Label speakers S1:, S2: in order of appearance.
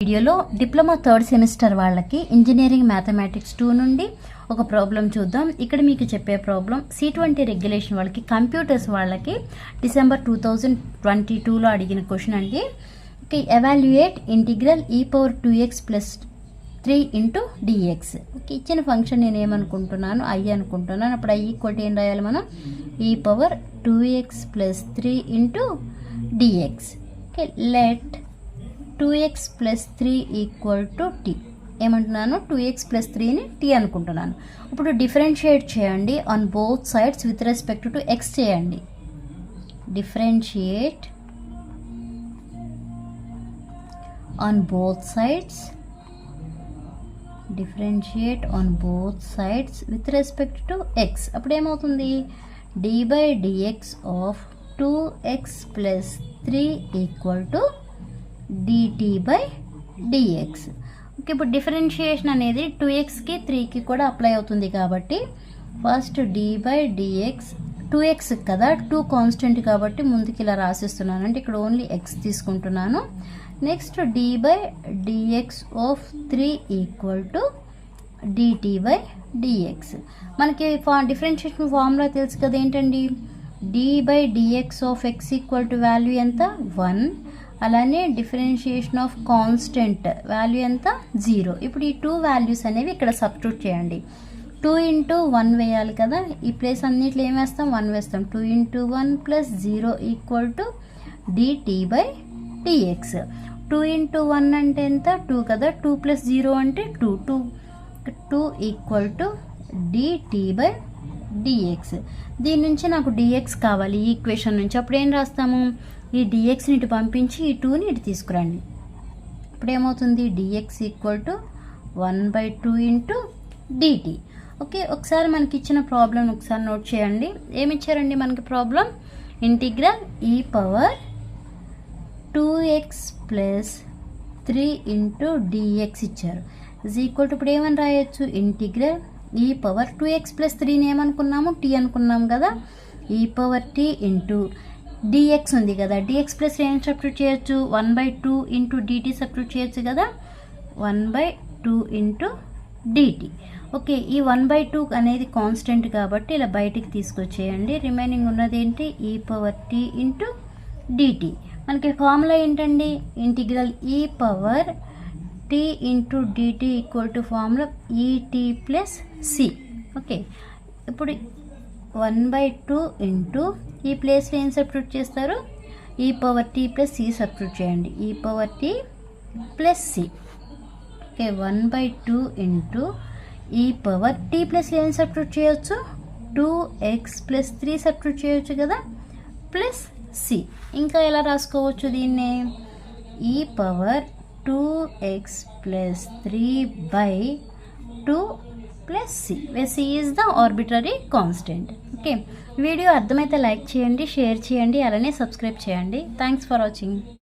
S1: వీడియోలో diploma third semester వాళ్ళకి engineering mathematics 2 నుండి ఒక ప్రాబ్లం చూద్దాం. ఇక్కడ మీకు చెప్పే ప్రాబ్లం C20 రెగ్యులేషన్ వాళ్ళకి కంప్యూటర్స్ వాళ్ళకి డిసెంబర్ 2022లో అడిగిన క్వశ్చన్ అండి. Evaluate integral e⁻2x + 3 × dx. ఇచ్చిన ఫంక్షన్ నేను ఏమనుకుంటున్నాను, i అనుకుంటున్నాను. అప్పుడు i ఈక్వల్ ఏం రాయాలి మనం, e⁻2x + 3 × dx. Let 2x + 3 = t. ఏమంటున్నాను, 2x + 3ని t అనుకుంటున్నాను. ఇప్పుడు డిఫరెన్షియేట్ చేయండి on both sides with respect to x చేయండి. Differentiate on both sides with respect to x. అప్పుడు ఏమవుతుంది, d/dx ఆఫ్ 2x + 3 = dt/dx. ఇప్పుడు డిఫరెన్షియేషన్ అనేది 2xకి 3కి కూడా అప్లై అవుతుంది కాబట్టి ఫస్ట్ d/dx 2x కదా, 2 కాన్స్టెంట్ కాబట్టి ముందుకి ఇలా రాసిస్తున్నాను, అంటే ఇక్కడ ఓన్లీ x తీసుకుంటున్నాను. Next d/dx of 3 = dt/dx. మనకి డిఫరెన్షియేషన్ ఫార్ములా తెలుసు కదా, ఏంటండి, d/dx ఆఫ్ x = వాల్యూ ఎంత, 1. అలానే డిఫరెన్షియేషన్ ఆఫ్ కాన్స్టెంట్ వాల్యూ ఎంత, 0. ఇప్పుడు ఈ 2 వాల్యూస్ అనేవి ఇక్కడ సబ్స్టిట్యూట్ చేయండి. 2 × 1 వేయాలి కదా, ఈ ప్లేస్ అన్నిట్లో ఏం వేస్తాం, 1 వేస్తాం. 2 × 1 + 0 = dt/dx. 2 × 1 అంటే ఎంత, 2 కదా, 2 + 0 అంటే 2 = dt/dx. దీని నుంచి నాకు dx కావాలి ఈ ఈక్వేషన్ నుంచి. అప్పుడు ఏం రాస్తాము, ఈ dxని ఇటు పంపించి ఈ 2ని ఇటు తీసుకురండి. ఇప్పుడు ఏమవుతుంది, dx = 1/2 × dt. ఒకసారి మనకి ఇచ్చిన ప్రాబ్లం ఒకసారి నోట్ చేయండి. ఏమి ఇచ్చారండి మనకి ప్రాబ్లం, ఇంటిగ్రల్ e⁻2x + 3 × dx ఇచ్చారు. ఇప్పుడు ఏమని రాయొచ్చు, ఇంటిగ్రల్ e⁻2x + 3ని ఏమనుకున్నాము, t అనుకున్నాము కదా, e⁻t × dx ఉంది కదా, dx + ఏం సబ్స్టిట్యూట్ చేయొచ్చు, 1/2 × dt సబ్స్టిట్యూట్ చేయొచ్చు కదా, 1/2 × dt. ఈ 1/2 అనేది కాన్స్టెంట్ కాబట్టి ఇలా బయటికి తీసుకొచ్చేయండి. రిమైనింగ్ ఉన్నది ఏంటి, e⁻t × dt. మనకి ఫార్ములా ఏంటండి, integral e⁻t × dt = formula et + c. ఇప్పుడు 1/2 × ఈ ప్లేస్లో ఏం సబ్స్టిట్యూట్ చేస్తారు, e⁻t + c సబ్స్టిట్యూట్ చేయండి, e⁻t + c. 1/2 × e⁻t + ఏం సబ్స్టిట్యూట్ చేయొచ్చు, 2x + 3 సబ్స్టిట్యూట్ చేయొచ్చు కదా, ప్లస్ c. ఇంకా ఎలా రాసుకోవచ్చు దీన్ని, e⁻2x + 3/2 + c, where c is the arbitrary constant. Video అర్థమైతే లైక్ చేయండి, షేర్ చేయండి, అలానే సబ్స్క్రైబ్ చేయండి. Thanks for watching.